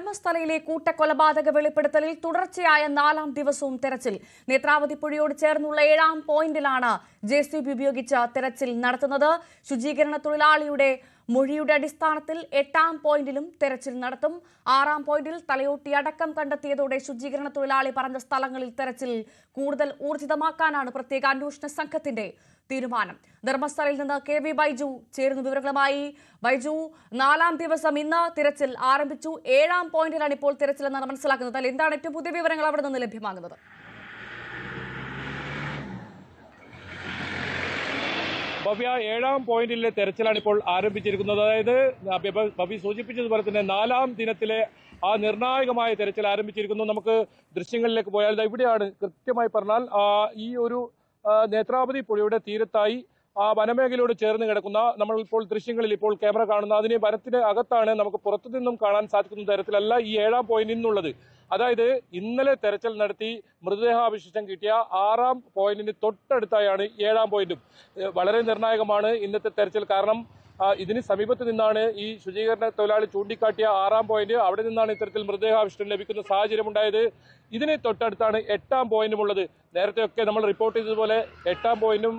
ധർമ്മസ്ഥലയിലെ കൂട്ടക്കൊലപാതക വെളിപ്പെടുത്തലിൽ തുടർച്ചയായ 4ാം ദിവസവും തെരച്ചിൽ. നേത്രാവതി പുഴയോട് ചേർന്നുള്ള 7ാം പോയിന്റിലാണ് JCB ഉപയോഗിച്ച് തെരച്ചിൽ നടത്തുന്നത്. ശുചീകരണ തൊഴിലാളിയുടെ മൊഴിയുടെ അടിസ്ഥാനത്തിൽ 8ാം പോയിന്റിലും തെരച്ചിൽ നടത്തും. 6ാം പോയിന്റിൽ തലയോട്ടി അടക്കം കണ്ടെത്തിയതോടെ ശുചീകരണ തൊഴിലാളി പറഞ്ഞ സ്ഥലങ്ങളിൽ തെരച്ചിൽ കൂടുതൽ ഊർജിതമാക്കാനാണ് പ്രത്യേക അന്വേഷണ സംഘത്തിന്റെ തീരുമാനം. ധർമ്മസ്ഥലയിൽ നിന്ന് KV ബൈജു ചേരുന്ന വിവരങ്ങളുമായി. ബൈജു, 4ാം ദിവസം ഇന്ന് തിരച്ചിൽ ആരംഭിച്ചു. 7ാം പോയിന്റിലാണ് ഇപ്പോൾ തിരച്ചിൽ എന്നാണ് മനസ്സിലാക്കുന്നത്. അല്ല, എന്താണ് ഏറ്റവും പുതിയ വിവരങ്ങൾ അവിടെ നിന്ന് ലഭ്യമാകുന്നത്? ഭവ്യ, 7ാം പോയിന്റിലെ തെരച്ചിലാണ് ഇപ്പോൾ ആരംഭിച്ചിരിക്കുന്നത്. അതായത് ഭവ്യ സൂചിപ്പിച്ചതുപോലെ തന്നെ 4ാം ദിനത്തിലെ ആ നിർണായകമായ തെരച്ചിൽ ആരംഭിച്ചിരിക്കുന്നു. നമുക്ക് ദൃശ്യങ്ങളിലേക്ക് പോയാൽ ഇവിടെയാണ് കൃത്യമായി പറഞ്ഞാൽ ഈ ഒരു നേത്രാവതി പുഴയുടെ തീരത്തായി ആ വനമേഖലയോട് ചേർന്ന് കിടക്കുന്ന, നമ്മൾ ഇപ്പോൾ ദൃശ്യങ്ങളിൽ ഇപ്പോൾ ക്യാമറ കാണുന്ന അതിന് വനത്തിന് അകത്താണ്. നമുക്ക് പുറത്തു നിന്നും കാണാൻ സാധിക്കുന്ന തരത്തിലല്ല ഈ 7ാം പോയിന്റിൽ നിന്നുള്ളത്. അതായത് ഇന്നലെ തെരച്ചിൽ നടത്തി മൃതദേഹാവശിഷ്ടം കിട്ടിയ 6ാം പോയിന്റിന് തൊട്ടടുത്തായാണ് 7ാം പോയിന്റും. വളരെ നിർണായകമാണ് ഇന്നത്തെ തെരച്ചിൽ. കാരണം ഇതിന് സമീപത്ത് നിന്നാണ് ഈ ശുചീകരണ തൊഴിലാളി ചൂണ്ടിക്കാട്ടിയ 6ാം പോയിന്റ്. അവിടെ നിന്നാണ് ഇത്തരത്തിൽ മൃതദേഹാവശിഷ്ടം ലഭിക്കുന്ന സാഹചര്യം ഉണ്ടായത്. ഇതിന് തൊട്ടടുത്താണ് 8ാം പോയിന്റും ഉള്ളത്. നേരത്തെയൊക്കെ നമ്മൾ റിപ്പോർട്ട് ചെയ്തതുപോലെ 8ാം പോയിന്റും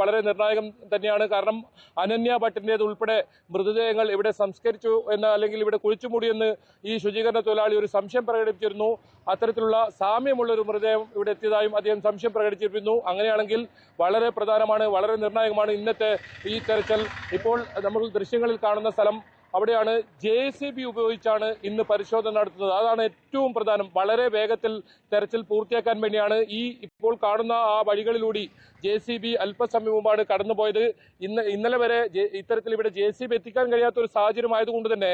വളരെ നിർണായകം തന്നെയാണ്. കാരണം അനന്യ ഭട്ടിന്റേത് ഉൾപ്പെടെ മൃതദേഹങ്ങൾ ഇവിടെ സംസ്കരിച്ചു എന്ന്, അല്ലെങ്കിൽ ഇവിടെ കുഴിച്ചുമൂടിയെന്ന് ഈ ശുചീകരണ തൊഴിലാളി ഒരു സംശയം പ്രകടിപ്പിച്ചിരുന്നു. അത്തരത്തിലുള്ള സാമ്യമുള്ള ഒരു മൃതദേഹം ഇവിടെ എത്തിയതായും അദ്ദേഹം സംശയം പ്രകടിപ്പിച്ചിരുന്നു. അങ്ങനെയാണെങ്കിൽ വളരെ പ്രധാനമാണ്, വളരെ നിർണായകമാണ് ഇന്നത്തെ ഈ തെരച്ചിൽ. ഇപ്പോൾ നമ്മൾ ദൃശ്യങ്ങളിൽ കാണുന്ന സ്ഥലം, അവിടെയാണ് JCB ഉപയോഗിച്ചാണ് ഇന്ന് പരിശോധന നടത്തുന്നത്. അതാണ് ഏറ്റവും പ്രധാനം. വളരെ വേഗത്തിൽ തെരച്ചിൽ പൂർത്തിയാക്കാൻ വേണ്ടിയാണ് ഈ ഇപ്പോൾ കാണുന്ന ആ വഴികളിലൂടെ JCB അല്പസമയം മുമ്പാണ് കടന്നുപോയത്. ഇന്നലെ വരെ ഇത്തരത്തിൽ ഇവിടെ JCB എത്തിക്കാൻ കഴിയാത്ത ഒരു സാഹചര്യം ആയതുകൊണ്ട് തന്നെ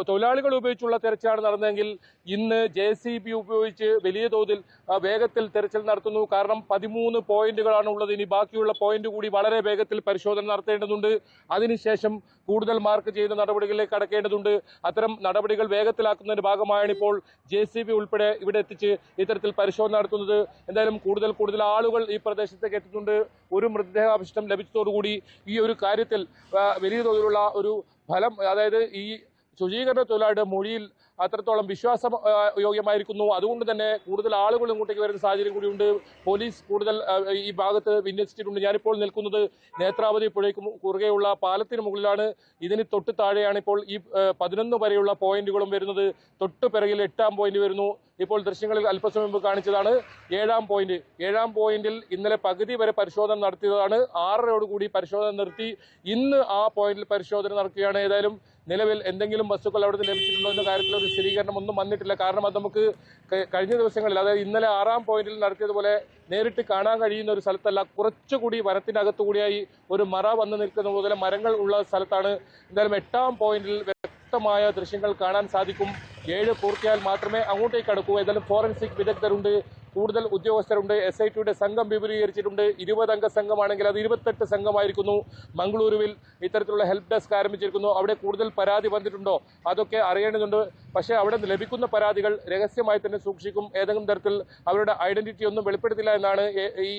തൊഴിലാളികൾ ഉപയോഗിച്ചുള്ള തെരച്ചിലാണ് നടന്നതെങ്കിൽ ഇന്ന് JCB ഉപയോഗിച്ച് വലിയ തോതിൽ വേഗത്തിൽ തെരച്ചിൽ നടത്തുന്നു. കാരണം 13 പോയിന്റുകളാണ് ഉള്ളത്. ഇനി ബാക്കിയുള്ള പോയിന്റ് കൂടി വളരെ വേഗത്തിൽ പരിശോധന നടത്തേണ്ടതുണ്ട്. അതിനുശേഷം കൂടുതൽ മാർക്ക് ചെയ്യുന്ന നടപടികളിലേക്ക് കടക്കേണ്ടതുണ്ട്. അത്തരം നടപടികൾ വേഗത്തിലാക്കുന്നതിന്റെ ഭാഗമായാണ് ഇപ്പോൾ JCB ഉൾപ്പെടെ ഇവിടെ എത്തിച്ച് ഇത്തരത്തിൽ പരിശോധന നടത്തുന്നത്. എന്തായാലും കൂടുതൽ ആളുകൾ ഈ പ്രദേശത്തേക്ക് എത്തുന്നുണ്ട്. ഒരു മൃതദേഹാവശിഷ്ടം ലഭിച്ചതോടുകൂടി ഈ ഒരു കാര്യത്തിൽ വലിയ തോതിലുള്ള ഒരു ഫലം, അതായത് ഈ ശുചീകരണ തൊഴിലാളിയുടെ മൊഴിയിൽ അത്രത്തോളം വിശ്വാസയോഗ്യമായിരിക്കുന്നു. അതുകൊണ്ട് തന്നെ കൂടുതൽ ആളുകൾ ഇങ്ങോട്ടേക്ക് വരുന്ന സാഹചര്യം കൂടിയുണ്ട്. പോലീസ് കൂടുതൽ ഈ ഭാഗത്ത് വിന്യസിച്ചിട്ടുണ്ട്. ഞാനിപ്പോൾ നിൽക്കുന്നത് നേത്രാവതി പുഴയ്ക്ക് കുറുകെയുള്ള പാലത്തിന് മുകളിലാണ്. ഇതിന് തൊട്ട് താഴെയാണ് ഇപ്പോൾ ഈ 11 വരെയുള്ള പോയിന്റുകളും വരുന്നത്. തൊട്ട് പിറകിൽ 8ാം പോയിന്റ് വരുന്നു. ഇപ്പോൾ ദൃശ്യങ്ങളിൽ അല്പസമയം മുമ്പ് കാണിച്ചതാണ് 7ാം പോയിന്റ്. 7ാം പോയിന്റിൽ ഇന്നലെ പകുതി വരെ പരിശോധന നടത്തിയതാണ്. 6:30 പരിശോധന നിർത്തി ഇന്ന് ആ പോയിന്റിൽ പരിശോധന നടക്കുകയാണ്. ഏതായാലും നിലവിൽ എന്തെങ്കിലും വസ്തുക്കൾ അവിടെ നിന്ന് ലഭിച്ചിട്ടുണ്ടോ എന്ന കാര്യത്തിൽ ഒരു സ്ഥിരീകരണം ഒന്നും വന്നിട്ടില്ല. കാരണം അത് നമുക്ക് കഴിഞ്ഞ ദിവസങ്ങളിൽ, അതായത് ഇന്നലെ 6ാം പോയിന്റിൽ നടത്തിയതുപോലെ നേരിട്ട് കാണാൻ കഴിയുന്ന ഒരു സ്ഥലത്തല്ല. കുറച്ചുകൂടി വനത്തിനകത്തുകൂടിയായി ഒരു മറ വന്ന് നിൽക്കുന്ന പോലെ മരങ്ങൾ ഉള്ള സ്ഥലത്താണ്. എന്തായാലും 8ാം പോയിന്റിൽ വ്യക്തമായ ദൃശ്യങ്ങൾ കാണാൻ സാധിക്കും. 7 പൂർത്തിയാൽ മാത്രമേ അങ്ങോട്ടേക്ക് കടക്കൂ. ഏതായാലും ഫോറൻസിക് വിദഗ്ധരുണ്ട്, കൂടുതൽ ഉദ്യോഗസ്ഥരുണ്ട്. SITയുടെ സംഘം വിപുലീകരിച്ചിട്ടുണ്ട്. 20 അംഗ സംഘമാണെങ്കിൽ അത് 28 സംഘമായിരിക്കുന്നു. മംഗളൂരുവിൽ ഇത്തരത്തിലുള്ള ഹെൽപ്പ് ഡെസ്ക് ആരംഭിച്ചിരിക്കുന്നു. അവിടെ കൂടുതൽ പരാതി വന്നിട്ടുണ്ടോ അതൊക്കെ അറിയേണ്ടതുണ്ട്. പക്ഷേ അവിടെ ലഭിക്കുന്ന പരാതികൾ രഹസ്യമായി തന്നെ സൂക്ഷിക്കും. ഏതെങ്കിലും തരത്തിൽ അവരുടെ ഐഡന്റിറ്റി ഒന്നും വെളിപ്പെടുത്തില്ല എന്നാണ് ഈ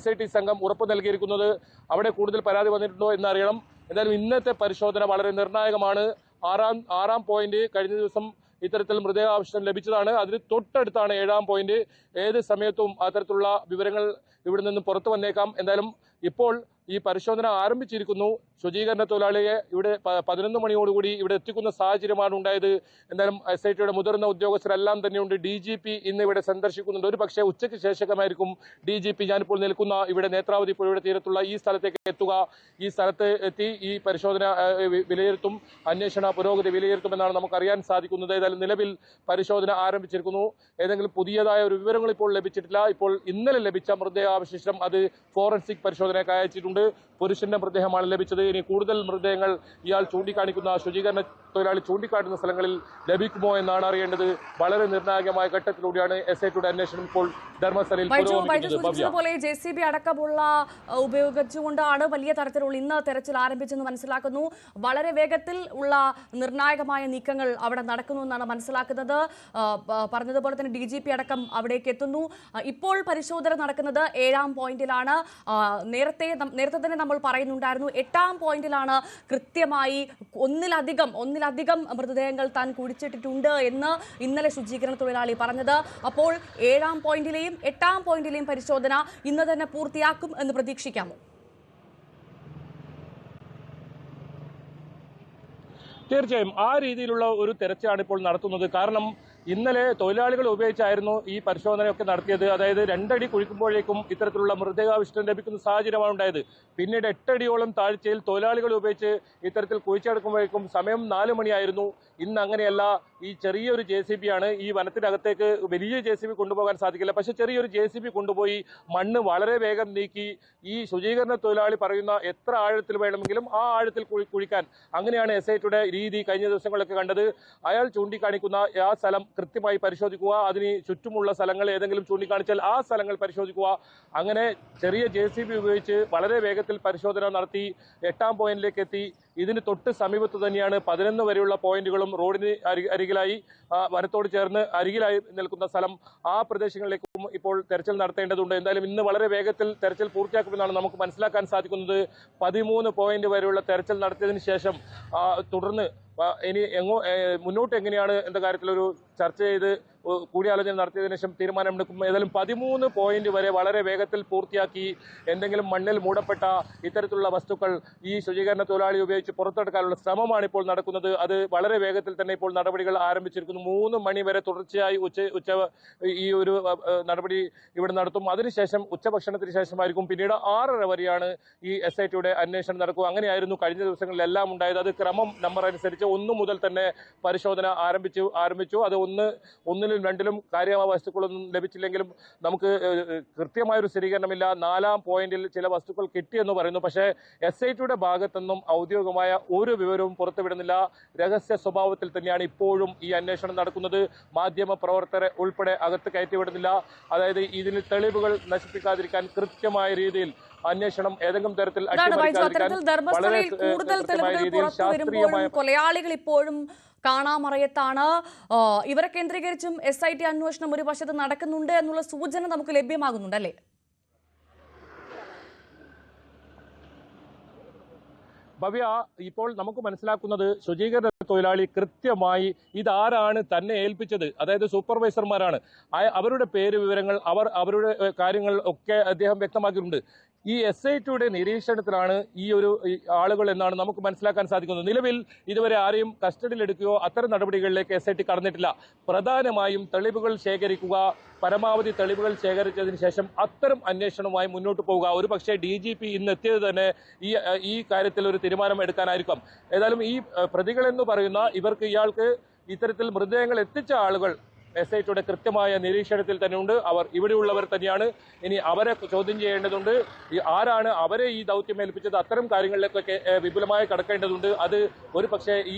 SIT സംഘം ഉറപ്പ് നൽകിയിരിക്കുന്നത്. അവിടെ കൂടുതൽ പരാതി വന്നിട്ടുണ്ടോ എന്നറിയണം. എന്തായാലും ഇന്നത്തെ പരിശോധന വളരെ നിർണായകമാണ്. 6ാം പോയിന്റ് കഴിഞ്ഞ ദിവസം ഇത്തരത്തിൽ മൃതദേഹാവശിഷ്ടം ലഭിച്ചതാണ്. അതിന് തൊട്ടടുത്താണ് 7ാം പോയിന്റ്. ഏത് സമയത്തും അത്തരത്തിലുള്ള വിവരങ്ങൾ ഇവിടെ നിന്ന് പുറത്തു വന്നേക്കാം. എന്തായാലും ഇപ്പോൾ ഈ പരിശോധന ആരംഭിച്ചിരിക്കുന്നു. ശുചീകരണ തൊഴിലാളിയെ ഇവിടെ 11 മണിയോടുകൂടി ഇവിടെ എത്തിക്കുന്ന സാഹചര്യമാണ് ഉണ്ടായത്. എന്തായാലും SITയുടെ മുതിർന്ന ഉദ്യോഗസ്ഥരെല്ലാം തന്നെയുണ്ട്. DGP ഇന്ന് ഇവിടെ സന്ദർശിക്കുന്നുണ്ട്. ഒരു പക്ഷേ ഉച്ചയ്ക്ക് ശേഷമായിരിക്കും DGP ഞാനിപ്പോൾ നിൽക്കുന്ന ഇവിടെ നേത്രാവതി പുഴയുടെ തീരത്തുള്ള ഈ സ്ഥലത്തേക്ക് എത്തുക. ഈ സ്ഥലത്ത് എത്തി ഈ പരിശോധന വിലയിരുത്തും, അന്വേഷണ പുരോഗതി വിലയിരുത്തുമെന്നാണ് നമുക്കറിയാൻ സാധിക്കുന്നത്. ഏതായാലും നിലവിൽ പരിശോധന ആരംഭിച്ചിരിക്കുന്നു. ഏതെങ്കിലും പുതിയതായ ഒരു വിവരങ്ങൾ ഇപ്പോൾ ലഭിച്ചിട്ടില്ല. ഇപ്പോൾ ഇന്നലെ ലഭിച്ച മൃതദേഹാവശിഷ്ടം അത് ഫോറൻസിക് പരിശോധനയ്ക്ക് അയച്ചിട്ടുണ്ട്. പുരുഷന്റെ മൃതദേഹമാണ് ലഭിച്ചത്. ഇനി കൂടുതൽ മൃതദേഹങ്ങൾ ഇയാൾ ചൂണ്ടിക്കാണിക്കുന്ന ശുചീകരണ തൊഴിലാളി ചൂണ്ടിക്കാട്ടുന്ന സ്ഥലങ്ങളിൽ ലഭിക്കുമോ എന്നാണ് അറിയേണ്ടത്. വളരെ നിർണായകമായ ഘട്ടത്തിലൂടെയാണ് SITയുടെ അന്വേഷണം ഇപ്പോൾ ധർമ്മസ്ഥലയിൽ പോലെ JCB അടക്കമുള്ള ഉപയോഗിച്ചുകൊണ്ടാണ് വലിയ തരത്തിലുള്ള ഇന്ന് തെരച്ചിൽ ആരംഭിച്ചെന്ന് മനസ്സിലാക്കുന്നു. വളരെ വേഗത്തിൽ ഉള്ള നിർണായകമായ നീക്കങ്ങൾ അവിടെ നടക്കുന്നു എന്നാണ് മനസ്സിലാക്കുന്നത്. പറഞ്ഞതുപോലെ തന്നെ DGP അടക്കം അവിടേക്ക് എത്തുന്നു. ഇപ്പോൾ പരിശോധന നടക്കുന്നത് 7ാം പോയിന്റിലാണ്. നേരത്തെ തന്നെ നമ്മൾ പറയുന്നുണ്ടായിരുന്നു 8ാം പോയിന്റിലാണ് കൃത്യമായി ഒന്നിലധികം മൃതദേഹങ്ങൾ താൻ കുഴിച്ചിട്ടിട്ടുണ്ട് എന്ന് ഇന്നലെ ശുചീകരണ തൊഴിലാളി പറഞ്ഞത്. അപ്പോൾ 7ാം പോയിന്റിലെയും 8ാം പോയിന്റിലെയും പരിശോധന ഇന്ന് തന്നെ പൂർത്തിയാക്കും എന്ന് പ്രതീക്ഷിക്കാമോ? തീർച്ചയായും ആ രീതിയിലുള്ള ഒരു തെരച്ചിലാണ് ഇപ്പോൾ നടത്തുന്നത്. കാരണം ഇന്നലെ തൊഴിലാളികൾ ഉപയോഗിച്ചായിരുന്നു ഈ പരിശോധനയൊക്കെ നടത്തിയത്. അതായത് 2 അടി കുഴിക്കുമ്പോഴേക്കും ഇത്തരത്തിലുള്ള മൃതദേഹാവശിഷ്ടം ലഭിക്കുന്ന സാഹചര്യമാണ് ഉണ്ടായത്. പിന്നീട് 8 അടിയോളം താഴ്ചയിൽ തൊഴിലാളികൾ ഉപയോഗിച്ച് ഇത്തരത്തിൽ കുഴിച്ചെടുക്കുമ്പോഴേക്കും സമയം 4 മണിയായിരുന്നു. ഇന്ന് അങ്ങനെയല്ല. ഈ ചെറിയൊരു JCB ആണ്. ഈ വനത്തിനകത്തേക്ക് വലിയ JCB കൊണ്ടുപോകാൻ സാധിക്കില്ല. പക്ഷെ ചെറിയൊരു JCB കൊണ്ടുപോയി മണ്ണ് വളരെ വേഗം നീക്കി ഈ ശുചീകരണ തൊഴിലാളി പറയുന്ന എത്ര ആഴത്തിൽ വേണമെങ്കിലും ആ ആഴത്തിൽ കുഴിക്കാൻ, അങ്ങനെയാണ് SITയുടെ രീതി കഴിഞ്ഞ ദിവസങ്ങളൊക്കെ കണ്ടത്. അയാൾ ചൂണ്ടിക്കാണിക്കുന്ന ആ സ്ഥലം കൃത്യമായി പരിശോധിക്കുക, അതിന് ചുറ്റുമുള്ള സ്ഥലങ്ങൾ ഏതെങ്കിലും ചൂണ്ടിക്കാണിച്ചാൽ ആ സ്ഥലങ്ങൾ പരിശോധിക്കുക. അങ്ങനെ ചെറിയ JCB ഉപയോഗിച്ച് വളരെ വേഗത്തിൽ പരിശോധന നടത്തി 8ാം പോയിന്റിലേക്ക് എത്തി. ഇതിന് തൊട്ട് സമീപത്ത് തന്നെയാണ് 11 വരെയുള്ള പോയിന്റുകളും റോഡിന് അരികിലായി വനത്തോട് ചേർന്ന് അരികിലായി നിൽക്കുന്ന സ്ഥലം. ആ പ്രദേശങ്ങളിലേക്കും ഇപ്പോൾ തെരച്ചിൽ നടത്തേണ്ടതുണ്ട്. എന്തായാലും ഇന്ന് വളരെ വേഗത്തിൽ തെരച്ചിൽ പൂർത്തിയാക്കുമെന്നാണ് നമുക്ക് മനസ്സിലാക്കാൻ സാധിക്കുന്നത്. 13 പോയിന്റ് വരെയുള്ള തെരച്ചിൽ നടത്തിയതിനു ശേഷം തുടർന്ന് ഇനി മുന്നോട്ട് എങ്ങനെയാണ് എന്ന കാര്യത്തിലൊരു ചർച്ച ചെയ്ത് കൂടിയാലോചന നടത്തിയതിനു ശേഷം തീരുമാനമെടുക്കും. ഏതായാലും 13 പോയിന്റ് വരെ വളരെ വേഗത്തിൽ പൂർത്തിയാക്കി എന്തെങ്കിലും മണ്ണിൽ മൂടപ്പെട്ട ഇത്തരത്തിലുള്ള വസ്തുക്കൾ ഈ ശുചീകരണ തൊഴിലാളി ഉപയോഗിച്ച് പുറത്തെടുക്കാനുള്ള ശ്രമമാണ് ഇപ്പോൾ നടക്കുന്നത്. അത് വളരെ വേഗത്തിൽ തന്നെ ഇപ്പോൾ നടപടികൾ ആരംഭിച്ചിരിക്കുന്നു. 3 മണി വരെ തുടർച്ചയായി ഉച്ച ഈ ഒരു നടപടി ഇവിടെ നടത്തും. അതിനുശേഷം ഉച്ചഭക്ഷണത്തിന് ശേഷമായിരിക്കും പിന്നീട് 6:30 വരെയാണ് ഈ SITയുടെ അന്വേഷണം നടക്കുക. അങ്ങനെയായിരുന്നു കഴിഞ്ഞ ദിവസങ്ങളിലെല്ലാം ഉണ്ടായത്. അത് ക്രമം നമ്പർ അനുസരിച്ച് 1 മുതൽ തന്നെ പരിശോധന ആരംഭിച്ചു. അത് ഒന്നിലും 2ലും കാര്യമായ വസ്തുക്കളൊന്നും ലഭിച്ചില്ലെങ്കിലും നമുക്ക് കൃത്യമായൊരു സ്ഥിരീകരണമില്ല. 4ാം പോയിന്റിൽ ചില വസ്തുക്കൾ കിട്ടിയെന്ന് പറയുന്നു. പക്ഷേ SITയുടെ ഭാഗത്തുനിന്നും ഔദ്യോഗികമായ ഒരു വിവരവും പുറത്തുവിടുന്നില്ല. രഹസ്യ സ്വഭാവത്തിൽ തന്നെയാണ് ഇപ്പോഴും ഈ അന്വേഷണം നടക്കുന്നത്. മാധ്യമ പ്രവർത്തകരെ ഉൾപ്പെടെ അകത്ത് കയറ്റിവിടുന്നില്ല. അതായത് ഇതിൽ തെളിവുകൾ നശിപ്പിക്കാതിരിക്കാൻ കൃത്യമായ രീതിയിൽ അന്വേഷണം ഏതെങ്കിലും തരത്തിൽ കൊലയാളികൾ ഇപ്പോഴും കാണാമറയത്താണ്. ഇവരെ കേന്ദ്രീകരിച്ചും SIT അന്വേഷണം ഒരു വശത്ത് നടക്കുന്നുണ്ട് എന്നുള്ള സൂചന നമുക്ക് ലഭ്യമാകുന്നുണ്ട് അല്ലേ? ഭവ്യ, ഇപ്പോൾ നമുക്ക് മനസ്സിലാക്കുന്നത് ശുചീകരണ തൊഴിലാളി കൃത്യമായി ഇതാരാണ് തന്നെ ഏൽപ്പിച്ചത്, അതായത് സൂപ്പർവൈസർമാരാണ്. അവരുടെ പേര് വിവരങ്ങൾ അവരുടെ കാര്യങ്ങൾ ഒക്കെ അദ്ദേഹം വ്യക്തമാക്കിയിട്ടുണ്ട്. ഈ SITയുടെ നിരീക്ഷണത്തിലാണ് ഈ ആളുകൾ എന്നാണ് നമുക്ക് മനസ്സിലാക്കാൻ സാധിക്കുന്നത്. നിലവിൽ ഇതുവരെ ആരെയും കസ്റ്റഡിയിലെടുക്കുകയോ അത്തരം നടപടികളിലേക്ക് SIT കടന്നിട്ടില്ല. പ്രധാനമായും തെളിവുകൾ ശേഖരിക്കുക, പരമാവധി തെളിവുകൾ ശേഖരിച്ചതിന് ശേഷം അത്തരം അന്വേഷണവുമായി മുന്നോട്ട് പോവുക. ഒരു പക്ഷേ DGP ഇന്ന് എത്തിയത് തന്നെ ഈ കാര്യത്തിൽ ഒരു തീരുമാനം എടുക്കാനായിരിക്കും. ഏതായാലും ഈ പ്രതികളെന്ന് പറയുന്ന ഇയാൾക്ക് ഇത്തരത്തിൽ മൃതദേഹങ്ങൾ എത്തിച്ച ആളുകൾ SITയുടെ കൃത്യമായ നിരീക്ഷണത്തിൽ തന്നെയുണ്ട്. അവർ ഇവിടെയുള്ളവർ തന്നെയാണ്. ഇനി അവരെ ചോദ്യം ചെയ്യേണ്ടതുണ്ട്. ആരാണ് അവരെ ഈ ദൗത്യം ഏൽപ്പിച്ചത്, അത്തരം കാര്യങ്ങളിലേക്കൊക്കെ വിപുലമായി കടക്കേണ്ടതുണ്ട്. അത് ഒരു പക്ഷേ ഈ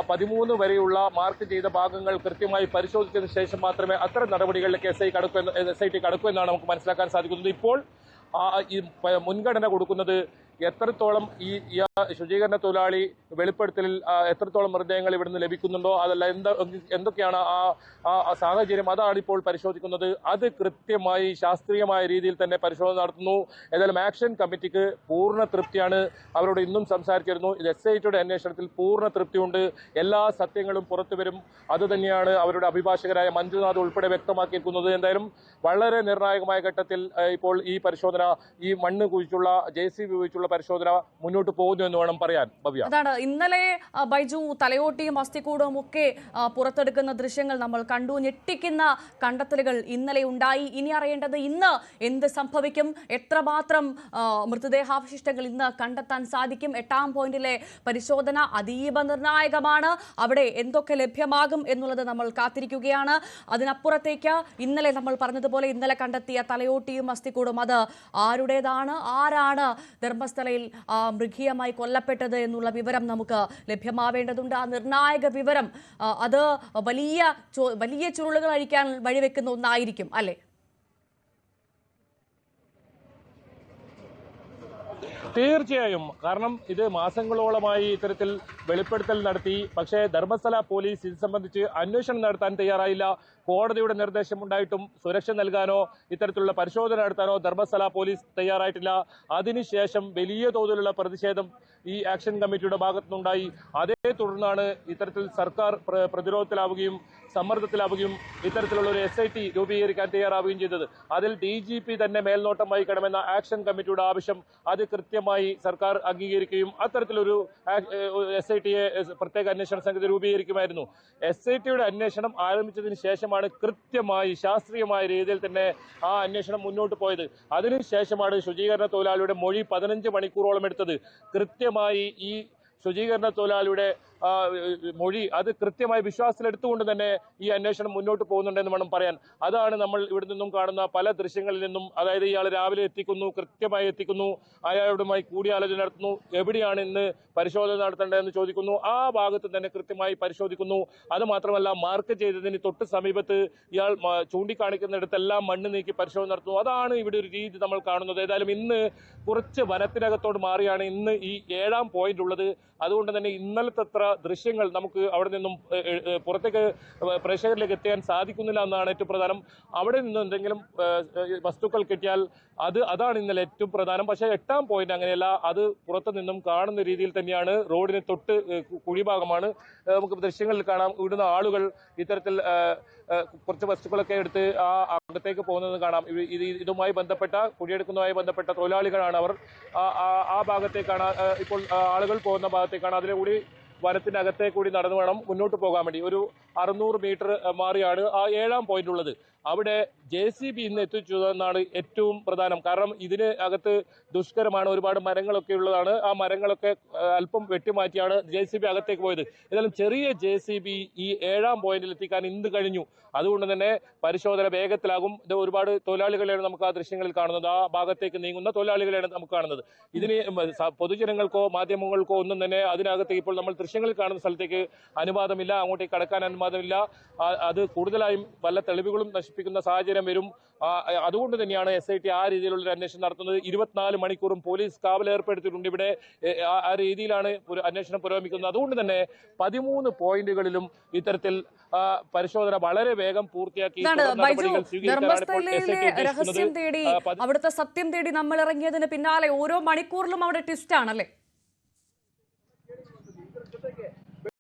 13 വരെയുള്ള മാർക്ക് ചെയ്ത ഭാഗങ്ങൾ കൃത്യമായി പരിശോധിച്ചതിന് ശേഷം മാത്രമേ അത്തരം നടപടികളിലേക്ക് SIT കടക്കൂ എന്നാണ് നമുക്ക് മനസ്സിലാക്കാൻ സാധിക്കുന്നത്. ഇപ്പോൾ മുൻഗണന കൊടുക്കുന്നത് എത്രത്തോളം ഈ ശുചീകരണ തൊഴിലാളി വെളിപ്പെടുത്തലിൽ എത്രത്തോളം മൃതദേഹങ്ങൾ ഇവിടുന്ന് ലഭിക്കുന്നുണ്ടോ, അതല്ല എന്തൊക്കെയാണ് ആ സാഹചര്യം, അതാണ് ഇപ്പോൾ പരിശോധിക്കുന്നത്. അത് കൃത്യമായി ശാസ്ത്രീയമായ രീതിയിൽ തന്നെ പരിശോധന നടത്തുന്നു. ഏതായാലും ആക്ഷൻ കമ്മിറ്റിക്ക് പൂർണ്ണ തൃപ്തിയാണ്. അവരോട് ഇന്നും സംസാരിച്ചിരുന്നു. ഇത് SITയുടെ അന്വേഷണത്തിൽ പൂർണ്ണ തൃപ്തിയുണ്ട്. എല്ലാ സത്യങ്ങളും പുറത്തു വരും. അതുതന്നെയാണ് അവരുടെ അഭിഭാഷകരായ മഞ്ജുനാഥ് ഉൾപ്പെടെ വ്യക്തമാക്കിയിരിക്കുന്നത്. എന്തായാലും വളരെ നിർണായകമായ ഘട്ടത്തിൽ ഇപ്പോൾ ഈ പരിശോധന, ഈ മണ്ണ് കുഴിച്ചുള്ള JCB ഉപയോഗിച്ചുള്ള പരിശോധന മുന്നോട്ട് പോകുന്നു എന്ന് വേണം പറയാൻ. ഭവ്യ, അതാണ് ഇന്നലെ ബൈജു തലയോട്ടിയും അസ്ഥിക്കൂടവും ഒക്കെ പുറത്തെടുക്കുന്ന ദൃശ്യങ്ങൾ നമ്മൾ കണ്ടു. ഞെട്ടിക്കുന്ന കണ്ടെത്തലുകൾ ഇന്നലെ ഉണ്ടായി. ഇനി അറിയേണ്ടത് ഇന്ന് എന്ത് സംഭവിക്കും, എത്രമാത്രം മൃതദേഹാവശിഷ്ടങ്ങൾ ഇന്ന് കണ്ടെത്താൻ സാധിക്കും. 8ാം പോയിന്റിലെ പരിശോധന അതീവ നിർണായകമാണ്. അവിടെ എന്തൊക്കെ ലഭ്യമാകും എന്നുള്ളത് നമ്മൾ കാത്തിരിക്കുകയാണ്. അതിനപ്പുറത്തേക്ക് ഇന്നലെ നമ്മൾ പറഞ്ഞതുപോലെ ഇന്നലെ കണ്ടെത്തിയ തലയോട്ടിയും അസ്ഥിക്കൂടും അത് ആരുടേതാണ്, ആരാണ് ധർമ്മസ്ഥലയിൽ മൃഗീയമായി കൊല്ലപ്പെട്ടത് എന്നുള്ള വിവരം നമുക്ക് ലഭ്യമാവേണ്ടതുണ്ട്. ആ നിർണായക വിവരം അത് വലിയ ചുരുളുകൾ അഴിക്കാൻ വഴിവെക്കുന്ന ഒന്നായിരിക്കും അല്ലേ? തീർച്ചയായും. കാരണം ഇത് മാസങ്ങളോളമായി ഇത്തരത്തിൽ വെളിപ്പെടുത്തൽ നടത്തി. പക്ഷേ ധർമ്മസ്ഥല പോലീസ് ഇത് സംബന്ധിച്ച് അന്വേഷണം നടത്താൻ തയ്യാറായില്ല. കോടതിയുടെ നിർദ്ദേശമുണ്ടായിട്ടും സുരക്ഷ നൽകാനോ ഇത്തരത്തിലുള്ള പരിശോധന നടത്താനോ ധർമ്മസ്ഥല പോലീസ് തയ്യാറായിട്ടില്ല. അതിനുശേഷം വലിയ തോതിലുള്ള പ്രതിഷേധം ഈ ആക്ഷൻ കമ്മിറ്റിയുടെ ഭാഗത്തുനിന്നുണ്ടായി. അതേ തുടർന്നാണ് ഇത്തരത്തിൽ സർക്കാർ പ്രതിരോധത്തിലാവുകയും സമ്മർദ്ദത്തിലാവുകയും ഇത്തരത്തിലുള്ള ഒരു SIT രൂപീകരിക്കാൻ തയ്യാറാവുകയും ചെയ്തത്. അതിൽ DGP തന്നെ മേൽനോട്ടം വഹിക്കണമെന്ന ആക്ഷൻ കമ്മിറ്റിയുടെ ആവശ്യം അത് കൃത്യമായി സർക്കാർ അംഗീകരിക്കുകയും അത്തരത്തിലൊരു SITയെ പ്രത്യേക അന്വേഷണ സമിതി രൂപീകരിക്കുമായിരുന്നു. SITയുടെ അന്വേഷണം ആരംഭിച്ചതിന് ശേഷമാണ് കൃത്യമായി ശാസ്ത്രീയമായ രീതിയിൽ തന്നെ ആ അന്വേഷണം മുന്നോട്ട് പോയത്. അതിനുശേഷമാണ് ശുചീകരണ തൊഴിലാളിയുടെ മൊഴി 15 മണിക്കൂറോളം എടുത്തത്. കൃത്യമായി ഈ ശുചീകരണ തൊഴിലാളിയുടെ മൊഴി അത് കൃത്യമായി വിശ്വാസത്തിലെടുത്തുകൊണ്ട് തന്നെ ഈ അന്വേഷണം മുന്നോട്ട് പോകുന്നുണ്ടെന്ന് വേണം പറയാൻ. അതാണ് നമ്മൾ ഇവിടെ നിന്നും കാണുന്ന പല ദൃശ്യങ്ങളിൽ നിന്നും. അതായത് ഇയാൾ രാവിലെ എത്തിക്കുന്നു, കൃത്യമായി എത്തിക്കുന്നു, അയാളുമായി കൂടിയാലോചന നടത്തുന്നു, എവിടെയാണ് ഇന്ന് പരിശോധന നടത്തേണ്ടതെന്ന് ചോദിക്കുന്നു, ആ ഭാഗത്ത് തന്നെ കൃത്യമായി പരിശോധിക്കുന്നു. അത് മാത്രമല്ല, മാർക്ക് ചെയ്തതിന് തൊട്ട് സമീപത്ത് ഇയാൾ ചൂണ്ടിക്കാണിക്കുന്നിടത്തെല്ലാം മണ്ണ് നീക്കി പരിശോധന നടത്തുന്നു. അതാണ് ഇവിടെ ഒരു രീതി നമ്മൾ കാണുന്നത്. ഏതായാലും ഇന്ന് കുറച്ച് വനത്തിനകത്തോട് മാറിയാണ് ഇന്ന് ഈ 7ാം പോയിന്റ് ഉള്ളത്. അതുകൊണ്ട് തന്നെ ഇന്നലത്തെ അത്ര ദൃശ്യങ്ങൾ നമുക്ക് അവിടെ നിന്നും പുറത്തേക്ക് പ്രേക്ഷകരിലേക്ക് എത്തിക്കാൻ സാധിക്കുന്നില്ല എന്നാണ് ഏറ്റവും പ്രധാനം. അവിടെ നിന്ന് എന്തെങ്കിലും വസ്തുക്കൾ കിട്ടിയാൽ അതാണ് ഇന്നലെ ഏറ്റവും പ്രധാനം. പക്ഷേ 8ാം പോയിന്റ് അങ്ങനെയല്ല. അത് പുറത്തു നിന്നും കാണുന്ന രീതിയിൽ തന്നെയാണ്. റോഡിന് തൊട്ട് കുഴിഭാഗമാണ്. നമുക്ക് ദൃശ്യങ്ങളിൽ കാണാം. ഇവിടുന്ന് ആളുകൾ ഇത്തരത്തിൽ കുറച്ച് വസ്തുക്കളൊക്കെ എടുത്ത് ആ അകത്തേക്ക് പോകുന്നത് കാണാം. ഇതുമായി ബന്ധപ്പെട്ട കുഴിയെടുക്കുന്നതുമായി ബന്ധപ്പെട്ട തൊഴിലാളികളാണ് അവർ. ആ ഭാഗത്തേക്കാണ് ഇപ്പോൾ ആളുകൾ പോകുന്ന ഭാഗത്തേക്കാണ്. അതിലെ കൂടി വനത്തിന്റെ അകത്തെ കൂടി നടന്നു വേണം മുന്നോട്ട് പോകാൻ വേണ്ടി. ഒരു 600 മീറ്റർ മാറിയാണ് ആ 7ാം പോയിന്റ് ഉള്ളത്. അവിടെ JCB ഇന്ന് എത്തിച്ചതെന്നാണ് ഏറ്റവും പ്രധാനം. കാരണം ഇതിന് അകത്ത് ദുഷ്കരമാണ്, ഒരുപാട് മരങ്ങളൊക്കെ ഉള്ളതാണ്. ആ മരങ്ങളൊക്കെ അല്പം വെട്ടിമാറ്റിയാണ് JCB അകത്തേക്ക് പോയത്. ഏതായാലും ചെറിയ JCB ഈ 7ാം പോയിന്റിൽ എത്തിക്കാൻ ഇന്ന് കഴിഞ്ഞു. അതുകൊണ്ട് തന്നെ പരിശോധന വേഗത്തിലാകും. ഇത് ഒരുപാട് തൊഴിലാളികളെയാണ് നമുക്ക് ആ ദൃശ്യങ്ങളിൽ കാണുന്നത്. ആ ഭാഗത്തേക്ക് നീങ്ങുന്ന തൊഴിലാളികളെയാണ് നമുക്ക് കാണുന്നത്. ഇതിന് പൊതുജനങ്ങൾക്കോ മാധ്യമങ്ങൾക്കോ ഒന്നും തന്നെ അതിനകത്തേക്ക് ഇപ്പോൾ നമ്മൾ ദൃശ്യങ്ങളിൽ കാണുന്ന സ്ഥലത്തേക്ക് അനുവാദമില്ല, അങ്ങോട്ടേക്ക് കടക്കാൻ അനുവാദമില്ല. അത് കൂടുതലായും വല്ല തെളിവുകളും നശിപ്പിക്കുന്ന സാഹചര്യം വരും. അതുകൊണ്ട് തന്നെയാണ് SIT ആ രീതിയിലുള്ള ഒരു അന്വേഷണം നടത്തുന്നത്. 24 മണിക്കൂറും പോലീസ് കാവൽ ഏർപ്പെടുത്തിയിട്ടുണ്ട് ഇവിടെ. ആ രീതിയിലാണ് അന്വേഷണം പുരോഗമിക്കുന്നത്. അതുകൊണ്ട് തന്നെ 13 പോയിന്റുകളിലും ഇത്തരത്തിൽ പരിശോധന വളരെ വേഗം പൂർത്തിയാക്കി രഹസ്യം തേടി അവിടുത്തെ സത്യം തേടി നമ്മൾ ഇറങ്ങിയതിന് പിന്നാലെ ഓരോ മണിക്കൂറിലും അവിടെ ട്വിസ്റ്റ് ആണല്ലേ?